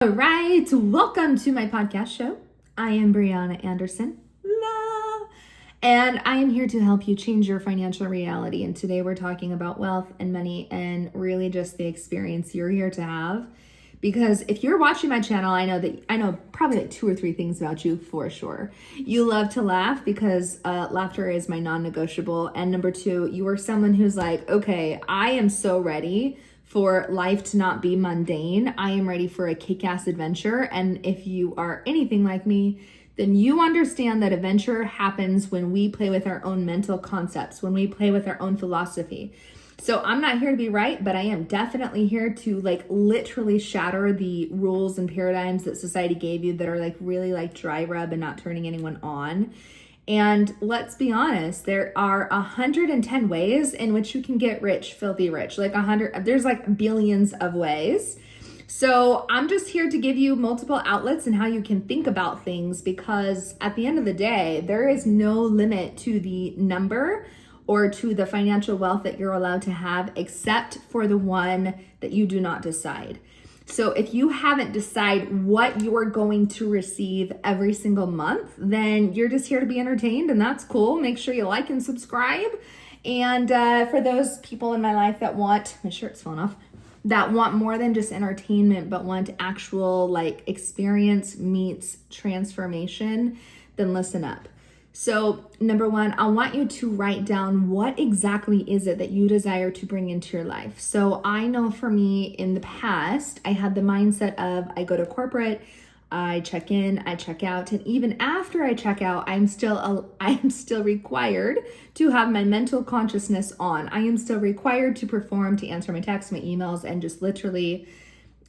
All right, welcome to my podcast show. I am Brianna Anderson, and I am here to help you change your financial reality. And today we're talking about wealth and money and really just the experience you're here to have. Because if you're watching my channel, I know probably like 2 or 3 things about you for sure. You love to laugh because laughter is my non-negotiable. And number 2, you are someone who's like, okay, I am so ready for life to not be mundane. I am ready for a kick-ass adventure. And if you are anything like me, then you understand that adventure happens when we play with our own mental concepts, when we play with our own philosophy. So I'm not here to be right, but I am definitely here to literally shatter the rules and paradigms that society gave you that are really dry rub and not turning anyone on. And let's be honest, there are 110 ways in which you can get rich, filthy rich. There's billions of ways. So I'm just here to give you multiple outlets and how you can think about things, because at the end of the day, there is no limit to the number or to the financial wealth that you're allowed to have, except for the one that you do not decide. So if you haven't decided what you're going to receive every single month, then you're just here to be entertained, and that's cool. Make sure you like and subscribe. And for those people in my life that want, my shirt's falling off, that want more than just entertainment, but want actual experience meets transformation, then listen up. So number 1, I want you to write down what exactly is it that you desire to bring into your life. So I know for me in the past, I had the mindset of I go to corporate, I check in, I check out, and even after I check out, I'm still required to have my mental consciousness on. I am still required to perform, to answer my texts, my emails, and just literally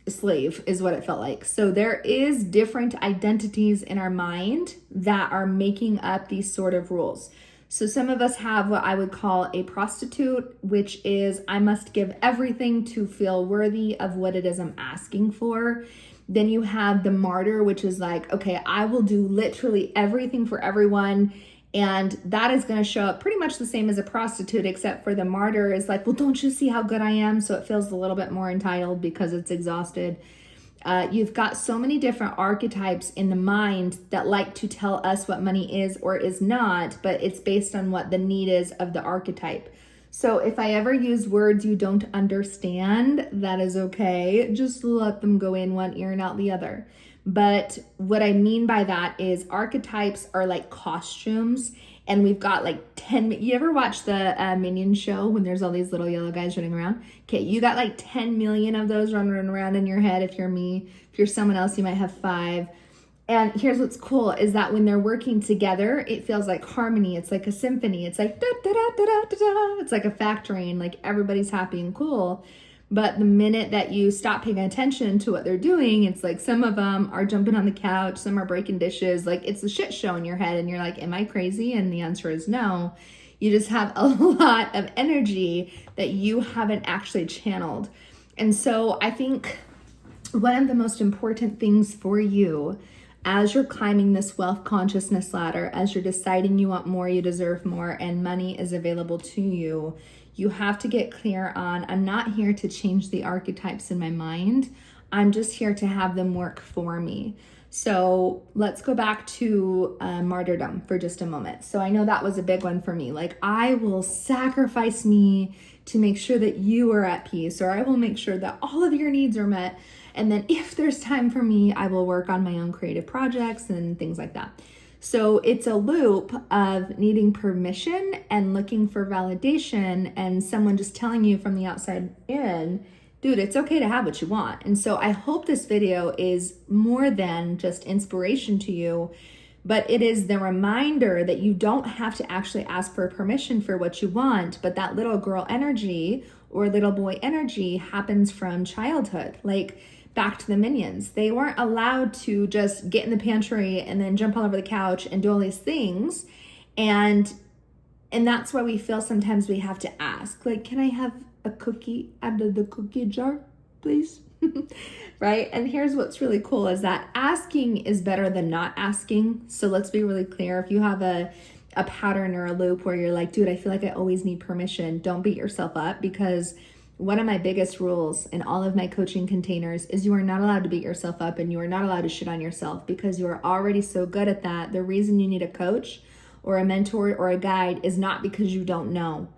slave is what it felt like. So there is different identities in our mind that are making up these sort of rules. So some of us have what I would call a prostitute, which is I must give everything to feel worthy of what it is I'm asking for. Then you have the martyr, which is okay, I will do literally everything for everyone. And that is going to show up pretty much the same as a prostitute, except for the martyr is well, don't you see how good I am? So it feels a little bit more entitled because it's exhausted. You've got so many different archetypes in the mind that like to tell us what money is or is not, but it's based on what the need is of the archetype. So if I ever use words you don't understand, that is okay. Just let them go in one ear and out the other. But what I mean by that is archetypes are like costumes, and we've got 10. You ever watch the Minions show when there's all these little yellow guys running around? Okay, you got 10 million of those running around in your head. If you're me, if you're someone else, you might have 5. And here's what's cool is that when they're working together, it feels like harmony. It's like a symphony. It's like da da da da da da da. It's like a factory, and everybody's happy and cool. But the minute that you stop paying attention to what they're doing, it's some of them are jumping on the couch, some are breaking dishes. It's a shit show in your head, and you're am I crazy? And the answer is no. You just have a lot of energy that you haven't actually channeled. And so I think one of the most important things for you as you're climbing this wealth consciousness ladder, as you're deciding you want more, you deserve more, and money is available to you, you have to get clear on, I'm not here to change the archetypes in my mind. I'm just here to have them work for me. So let's go back to martyrdom for just a moment. So I know that was a big one for me. I will sacrifice me to make sure that you are at peace, or I will make sure that all of your needs are met. And then if there's time for me, I will work on my own creative projects and things like that. So it's a loop of needing permission and looking for validation and someone just telling you from the outside in, dude, it's okay to have what you want. And so I hope this video is more than just inspiration to you, but it is the reminder that you don't have to actually ask for permission for what you want, but that little girl energy or little boy energy happens from childhood. Back to the Minions. They weren't allowed to just get in the pantry and then jump all over the couch and do all these things. And that's why we feel sometimes we have to ask, can I have a cookie out of the cookie jar, please? Right? And here's what's really cool is that asking is better than not asking. So let's be really clear. If you have a pattern or a loop where you're dude, I feel like I always need permission, don't beat yourself up, because one of my biggest rules in all of my coaching containers is you are not allowed to beat yourself up and you are not allowed to shit on yourself because you are already so good at that. The reason you need a coach or a mentor or a guide is not because you don't know.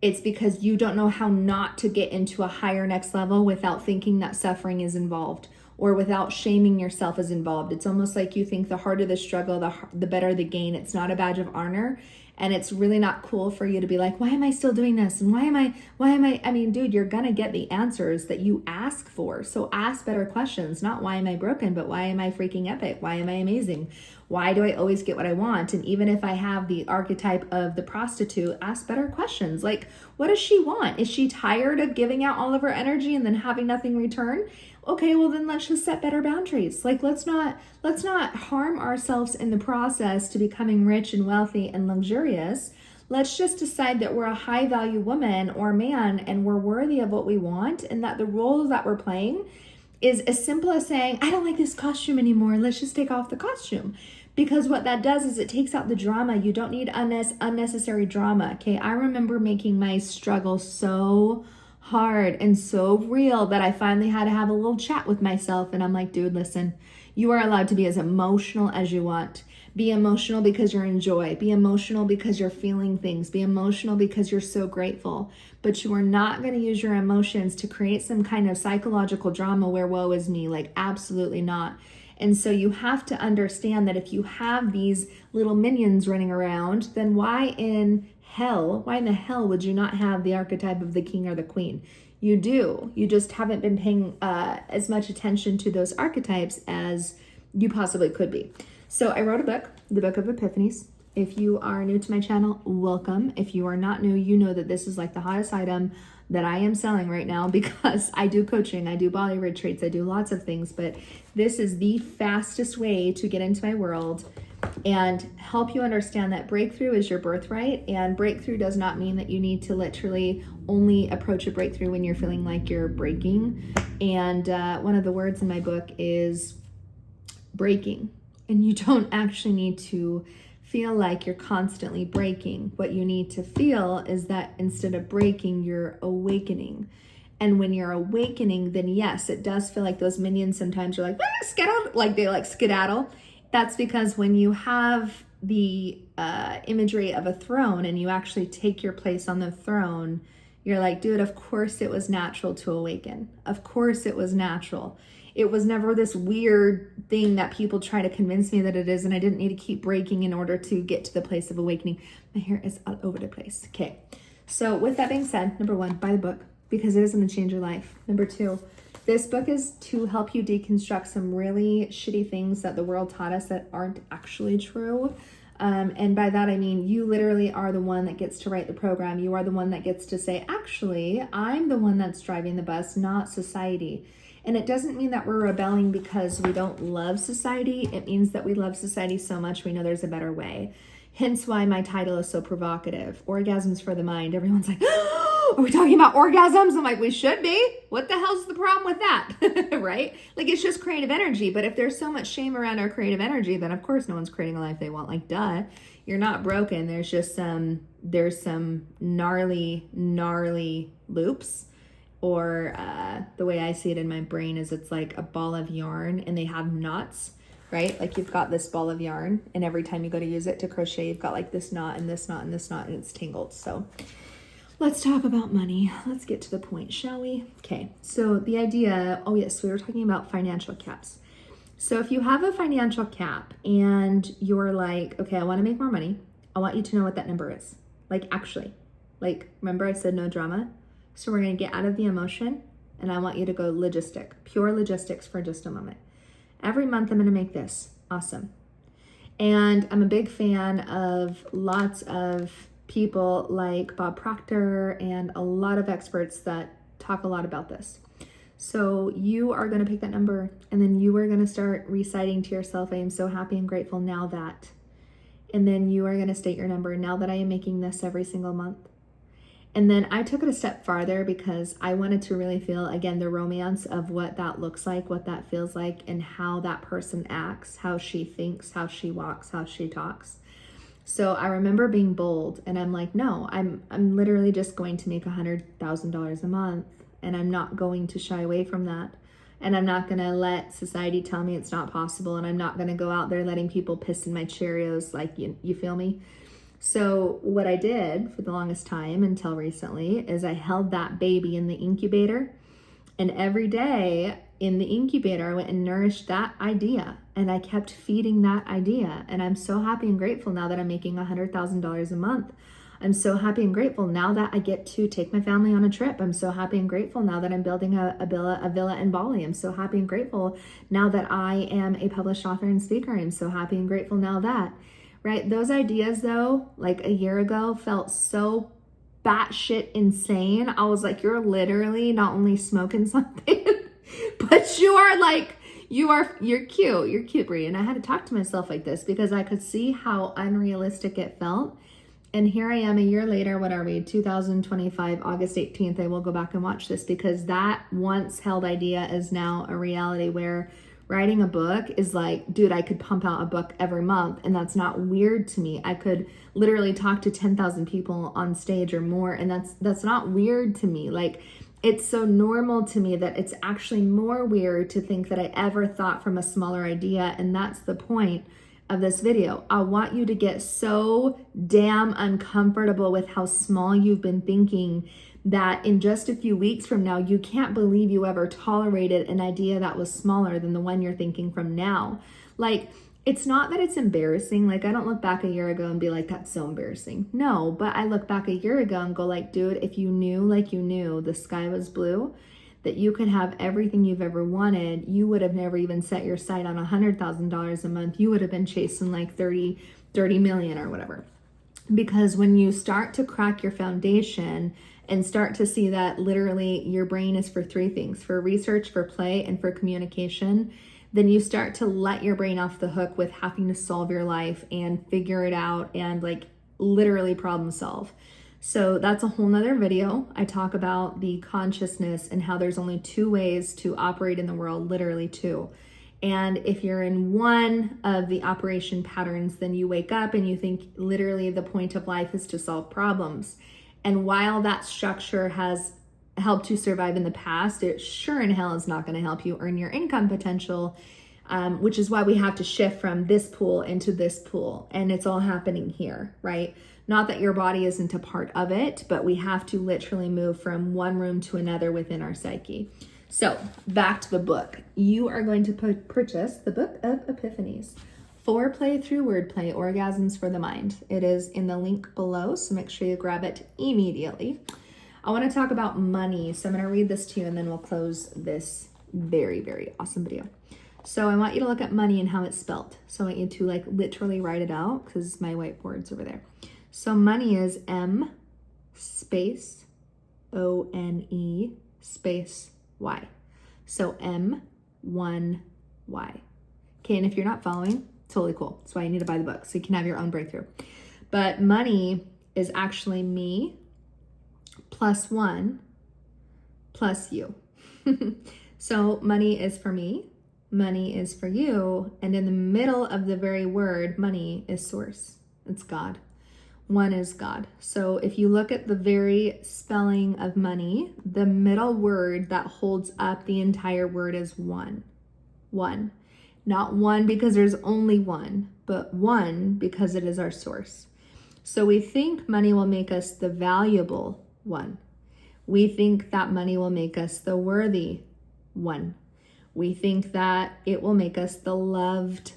It's because you don't know how not to get into a higher next level without thinking that suffering is involved or without shaming yourself is involved. It's almost like you think the harder the struggle, the better the gain. It's not a badge of honor. And it's really not cool for you to be like, why am I still doing this? And I mean, dude, you're going to get the answers that you ask for. So ask better questions, not why am I broken, but why am I freaking epic? Why am I amazing? Why do I always get what I want? And even if I have the archetype of the prostitute, ask better questions. Like, what does she want? Is she tired of giving out all of her energy and then having nothing return? Okay, well then let's just set better boundaries. Like let's not harm ourselves in the process to becoming rich and wealthy and luxurious. Let's just decide that we're a high value woman or man and we're worthy of what we want and that the role that we're playing is as simple as saying, I don't like this costume anymore. Let's just take off the costume. Because what that does is it takes out the drama. You don't need unnecessary drama. Okay, I remember making my struggle so hard and so real that I finally had to have a little chat with myself. And I'm like, dude, listen, you are allowed to be as emotional as you want. Be emotional because you're in joy. Be emotional because you're feeling things. Be emotional because you're so grateful. But you are not going to use your emotions to create some kind of psychological drama where woe is me. Like, absolutely not. And so you have to understand that if you have these little minions running around, then why in the hell would you not have the archetype of the king or the queen? You do. You just haven't been paying as much attention to those archetypes as you possibly could be. So I wrote a book, the Book of Epiphanies. If you are new to my channel, welcome. If you are not new, you know that this is like the hottest item that I am selling right now because I do coaching, I do body retreats, I do lots of things, but this is the fastest way to get into my world and help you understand that breakthrough is your birthright, and breakthrough does not mean that you need to literally only approach a breakthrough when you're feeling like you're breaking. And one of the words in my book is breaking, and you don't actually need to feel like you're constantly breaking. What you need to feel is that instead of breaking, you're awakening. And when you're awakening, then yes, it does feel like those minions sometimes you're like, skedaddle, like they like skedaddle. That's because when you have the imagery of a throne and you actually take your place on the throne, you're like, dude, of course it was natural to awaken. Of course it was natural. It was never this weird thing that people try to convince me that it is, and I didn't need to keep breaking in order to get to the place of awakening. My hair is all over the place. Okay, so with that being said, number one, buy the book because it is going to change your life. Number two, this book is to help you deconstruct some really shitty things that the world taught us that aren't actually true. And by that, I mean, you literally are the one that gets to write the program. You are the one that gets to say, actually, I'm the one that's driving the bus, not society. And it doesn't mean that we're rebelling because we don't love society. It means that we love society so much we know there's a better way. Hence why my title is so provocative. Orgasms for the mind. Everyone's like, oh, are we talking about orgasms? I'm like, we should be. What the hell's the problem with that? Right? Like, it's just creative energy. But if there's so much shame around our creative energy, then of course no one's creating a life they want. Like, duh. You're not broken. There's just there's some gnarly loops. Or the way I see it in my brain is it's like a ball of yarn and they have knots, right? Like you've got this ball of yarn and every time you go to use it to crochet, you've got like this knot and this knot and this knot and it's tangled. So let's talk about money. Let's get to the point, shall we? Okay, so the idea, oh yes, we were talking about financial caps. So if you have a financial cap and you're like, okay, I want to make more money, I want you to know what that number is. Like actually, like remember I said no drama? So we're going to get out of the emotion and I want you to go pure logistics for just a moment. Every month I'm going to make this. Awesome. And I'm a big fan of lots of people like Bob Proctor and a lot of experts that talk a lot about this. So you are going to pick that number and then you are going to start reciting to yourself, I am so happy and grateful now that. And then you are going to state your number now that I am making this every single month. And then I took it a step farther because I wanted to really feel, again, the romance of what that looks like, what that feels like, and how that person acts, how she thinks, how she walks, how she talks. So I remember being bold and I'm like, no, I'm literally just going to make $100,000 a month and I'm not going to shy away from that. And I'm not going to let society tell me it's not possible, and I'm not going to go out there letting people piss in my Cheerios, like, you feel me? So what I did for the longest time until recently is I held that baby in the incubator, and every day in the incubator I went and nourished that idea, and I kept feeding that idea. And I'm so happy and grateful now that I'm making $100,000 a month. I'm so happy and grateful now that I get to take my family on a trip. I'm so happy and grateful now that I'm building a villa in Bali. I'm so happy and grateful now that I am a published author and speaker. I'm so happy and grateful now that, right? Those ideas though, like a year ago, felt so batshit insane. I was like, you're literally not only smoking something, but you're cute, Brie. And I had to talk to myself like this because I could see how unrealistic it felt. And here I am a year later, what are we, 2025, August 18th. I will go back and watch this because that once held idea is now a reality where writing a book is like, dude, I could pump out a book every month and that's not weird to me. I could literally talk to 10,000 people on stage or more, and that's not weird to me. Like, it's so normal to me that it's actually more weird to think that I ever thought from a smaller idea. And that's the point of this video. I want you to get so damn uncomfortable with how small you've been thinking that in just a few weeks from now, you can't believe you ever tolerated an idea that was smaller than the one you're thinking from now. Like, it's not that it's embarrassing. Like, I don't look back a year ago and be like, that's so embarrassing. No, but I look back a year ago and go like, dude, if you knew, like you knew the sky was blue, that you could have everything you've ever wanted, you would have never even set your sight on $100,000 a month. You would have been chasing like 30 million or whatever. Because when you start to crack your foundation and start to see that literally your brain is for three things, for research, for play, and for communication, then you start to let your brain off the hook with having to solve your life and figure it out and like literally problem solve. So that's a whole nother video. I talk about the consciousness and how there's only two ways to operate in the world, literally two. And if you're in one of the operation patterns, then you wake up and you think literally the point of life is to solve problems. And while that structure has helped you survive in the past, it sure in hell is not going to help you earn your income potential, which is why we have to shift from this pool into this pool. And it's all happening here, right? Not that your body isn't a part of it, but we have to literally move from one room to another within our psyche. So back to the book. You are going to purchase the Book of Epiphanies, Foreplay Through Wordplay, Orgasms for the Mind. It is in the link below, so make sure you grab it immediately. I want to talk about money, so I'm going to read this to you and then we'll close this very, very awesome video. So I want you to look at money and how it's spelled. So I want you to like literally write it out because my whiteboard's over there. So money is M space O-N-E space Y. So M1Y. Okay, and if you're not following, totally cool. That's why you need to buy the book so you can have your own breakthrough. But money is actually me plus one plus you. So money is for me, money is for you, and in the middle of the very word, money is source. It's God. One is God. So if you look at the very spelling of money, the middle word that holds up the entire word is one. One. Not one because there's only one, but one because it is our source. So we think money will make us the valuable one. We think that money will make us the worthy one. We think that it will make us the loved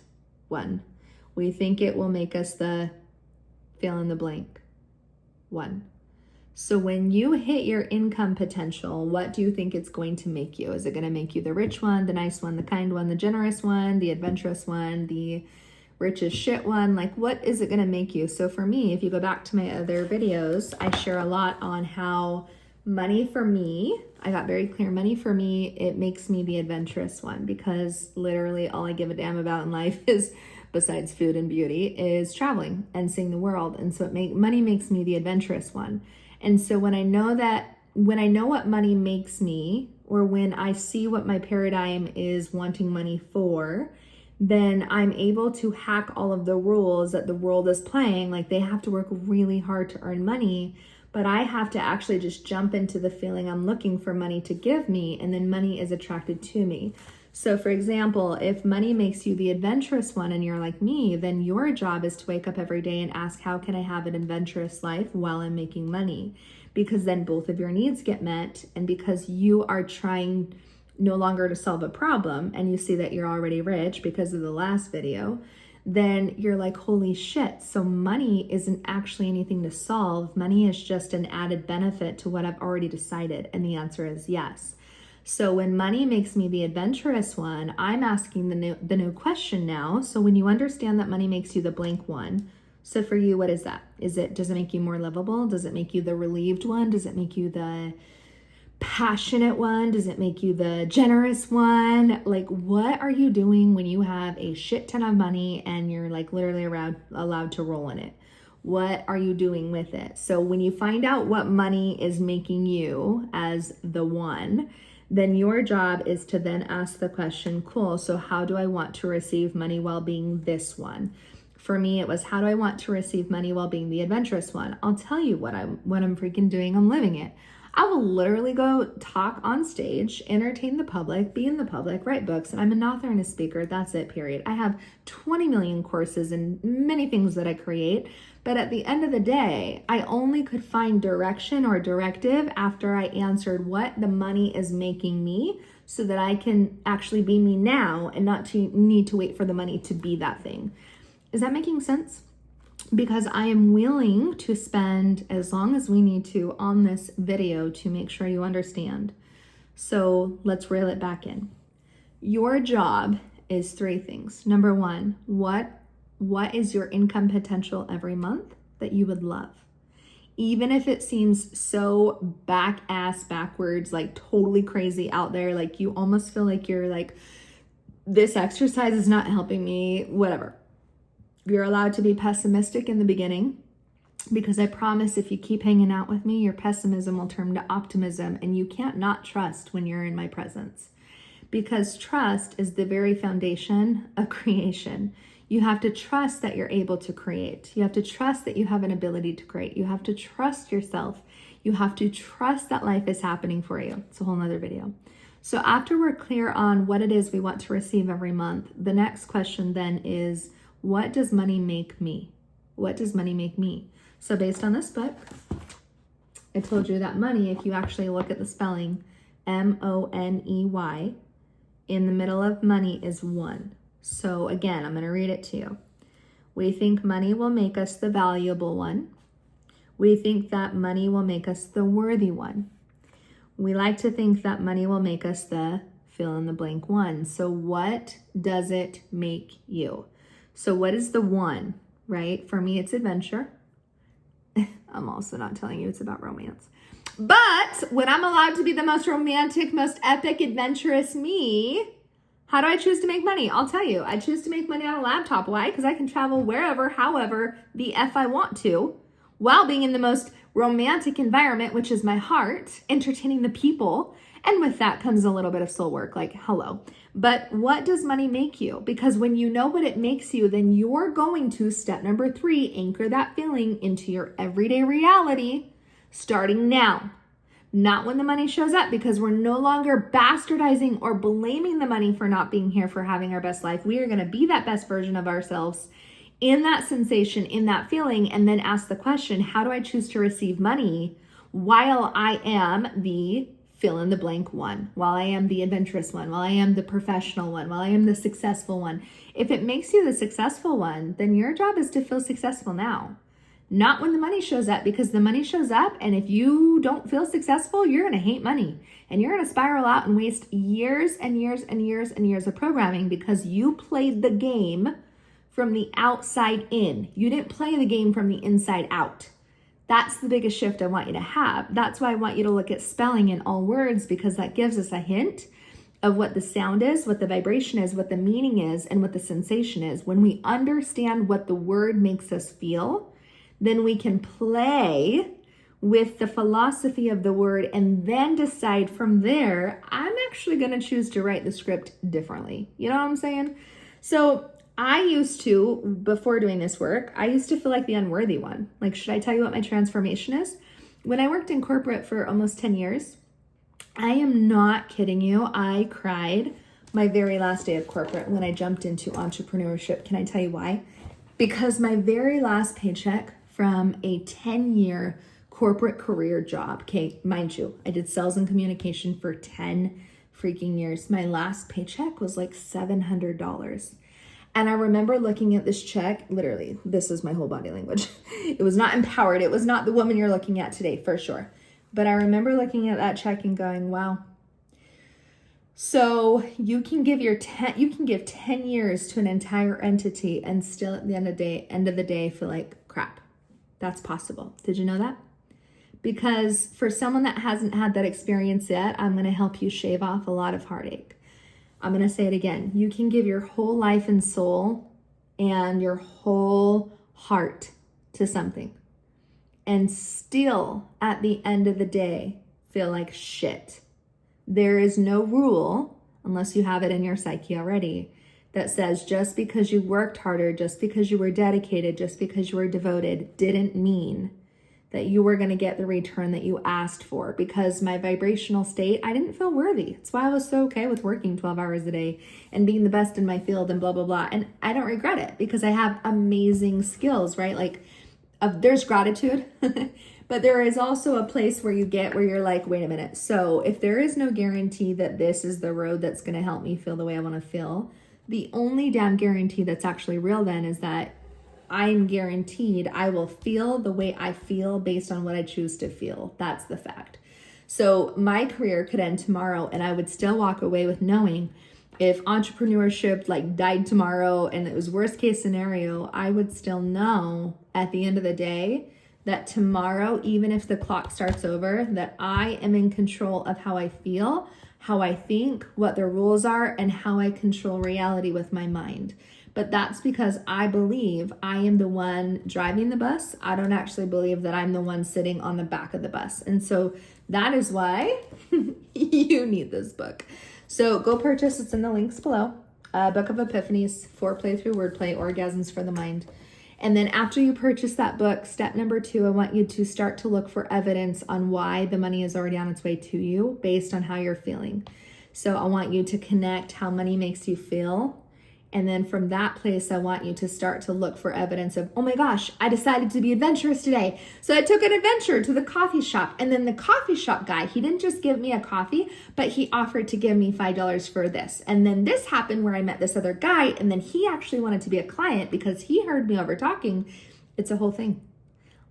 one. We think it will make us the fill in the blank one. So when you hit your income potential, what do you think it's going to make you? Is it going to make you the rich one, the nice one, the kind one, the generous one, the adventurous one, the rich as shit one? Like, what is it going to make you? So for me, if you go back to my other videos, I share a lot on how money for me, I got very clear, money for me, it makes me the adventurous one because literally all I give a damn about in life is, besides food and beauty, is traveling and seeing the world. And so money makes me the adventurous one. And so when I know what money makes me, or when I see what my paradigm is wanting money for, then I'm able to hack all of the rules that the world is playing. Like, they have to work really hard to earn money. but I have to actually just jump into the feeling I'm looking for money to give me, and then money is attracted to me. So for example, if money makes you the adventurous one and you're like me, then your job is to wake up every day and ask, how can I have an adventurous life while I'm making money? Because then both of your needs get met, and because you are trying no longer to solve a problem and you see that you're already rich because of the last video, then you're like, holy shit, so money isn't actually anything to solve. Money is just an added benefit to what I've already decided. And the answer is yes. So when money makes me the adventurous one, I'm asking the new question now. So when you understand that money makes you the blank one, so for you, what is that? Does it make you more lovable? Does it make you the relieved one? Does it make you the passionate one? Does it make you the generous one? Like, what are you doing when you have a shit ton of money and you're like literally allowed to roll in it? What are you doing with it? So when you find out what money is making you as the one, then your job is to then ask the question, cool, so how do I want to receive money while being this one? For me, it was, how do I want to receive money while being the adventurous one? I'll tell you what I'm freaking doing. I'm living it. I will literally go talk on stage, entertain the public, be in the public, write books, and I'm an author and a speaker. That's it, period. I have 20 million courses and many things that I create. But at the end of the day, I only could find direction or directive after I answered what the money is making me, so that I can actually be me now and not to need to wait for the money to be that thing. Is that making sense? Because I am willing to spend as long as we need to on this video to make sure you understand. So let's reel it back in. Your job is 3 things. Number 1, what is your income potential every month that you would love? Even if it seems so backwards, like totally crazy out there, like you almost feel like you're like, this exercise is not helping me, whatever. You're allowed to be pessimistic in the beginning, because I promise if you keep hanging out with me, your pessimism will turn to optimism, and you can't not trust when you're in my presence, because trust is the very foundation of creation. You have to trust that you're able to create. You have to trust that you have an ability to create. You have to trust yourself. You have to trust that life is happening for you. It's a whole nother video. So after we're clear on what it is we want to receive every month, the next question then is, what does money make me? What does money make me? So based on this book, I told you that money, if you actually look at the spelling, M-O-N-E-Y, in the middle of money is 1. So again, I'm going to read it to you. We think money will make us the valuable one. We think that money will make us the worthy one. We like to think that money will make us the fill in the blank one. So what does it make you? So what is the 1, right? For me, it's adventure. I'm also not telling you it's about romance. But when I'm allowed to be the most romantic, most epic, adventurous me, how do I choose to make money? I'll tell you. I choose to make money on a laptop. Why? Because I can travel wherever, however, the F I want to, while being in the most romantic environment, which is my heart, entertaining the people. And with that comes a little bit of soul work, like, hello. But what does money make you? Because when you know what it makes you, then you're going to, step number 3, anchor that feeling into your everyday reality, starting now. Not when the money shows up, because we're no longer bastardizing or blaming the money for not being here, for having our best life. We are going to be that best version of ourselves in that sensation, in that feeling, and then ask the question, how do I choose to receive money while I am the fill in the blank one, while I am the adventurous one, while I am the professional one, while I am the successful one? If it makes you the successful one, then your job is to feel successful now. Not when the money shows up, because the money shows up, and if you don't feel successful, you're going to hate money, and you're going to spiral out and waste years and years and years and years of programming, because you played the game from the outside in. You didn't play the game from the inside out. That's the biggest shift I want you to have. That's why I want you to look at spelling in all words, because that gives us a hint of what the sound is, what the vibration is, what the meaning is, and what the sensation is. When we understand what the word makes us feel, then we can play with the philosophy of the word and then decide from there, I'm actually going to choose to write the script differently. You know what I'm saying? So I used to, before doing this work, I used to feel like the unworthy one. Like, should I tell you what my transformation is? when I worked in corporate for almost 10 years, I am not kidding you, I cried my very last day of corporate when I jumped into entrepreneurship. Can I tell you why? Because my very last paycheck from a 10-year corporate career job, okay, mind you, I did sales and communication for 10 freaking years. My last paycheck was like $700. And I remember looking at this check, literally, this is my whole body language. It was not empowered. It was not the woman you're looking at today, for sure. But I remember looking at that check and going, wow. So you can give 10 years to an entire entity and still at the end of the day feel like crap. That's possible. Did you know that? Because for someone that hasn't had that experience yet, I'm going to help you shave off a lot of heartache. I'm going to say it again. You can give your whole life and soul and your whole heart to something and still at the end of the day feel like shit. There is no rule, unless you have it in your psyche already, that says just because you worked harder, just because you were dedicated, just because you were devoted, didn't mean that you were going to get the return that you asked for. Because my vibrational state, I didn't feel worthy. That's why I was so okay with working 12 hours a day and being the best in my field and blah, blah, blah. And I don't regret it because I have amazing skills, right? Like there's gratitude, but there is also a place where you're like, wait a minute. So if there is no guarantee that this is the road that's going to help me feel the way I want to feel, the only damn guarantee that's actually real then is that I'm guaranteed I will feel the way I feel based on what I choose to feel. That's the fact. So my career could end tomorrow and I would still walk away with knowing if entrepreneurship like died tomorrow and it was worst case scenario, I would still know at the end of the day that tomorrow, even if the clock starts over, that I am in control of how I feel, how I think, what the rules are, and how I control reality with my mind. But that's because I believe I am the one driving the bus. I don't actually believe that I'm the one sitting on the back of the bus. And so that is why you need this book. So go purchase, it's in the links below. Book of Epiphanies, Foreplay Through Wordplay, Orgasms for the Mind. And then after you purchase that book, step number 2, I want you to start to look for evidence on why the money is already on its way to you based on how you're feeling. So I want you to connect how money makes you feel. And then from that place, I want you to start to look for evidence of, oh my gosh, I decided to be adventurous today. So I took an adventure to the coffee shop. And then the coffee shop guy, he didn't just give me a coffee, but he offered to give me $5 for this. And then this happened where I met this other guy. And then he actually wanted to be a client because he heard me over talking. It's a whole thing.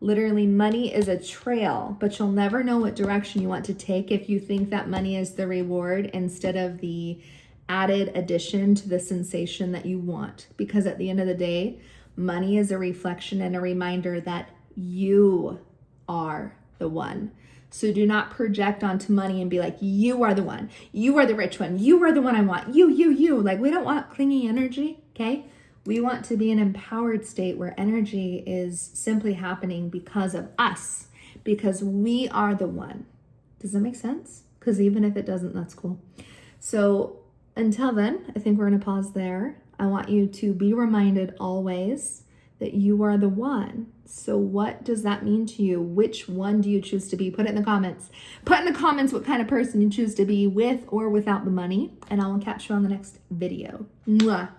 Literally, money is a trail, but you'll never know what direction you want to take if you think that money is the reward instead of the added addition to the sensation that you want. Because at the end of the day, money is a reflection and a reminder that you are the one. So do not project onto money and be like, you are the one. You are the rich one. You are the one I want. You. Like, we don't want clingy energy, okay? We want to be an empowered state where energy is simply happening because of us, because we are the one. Does that make sense? Because even if it doesn't, that's cool. So until then, I think we're going to pause there. I want you to be reminded always that you are the one. So what does that mean to you? Which one do you choose to be? Put it in the comments. Put in the comments what kind of person you choose to be with or without the money. And I will catch you on the next video. Mwah.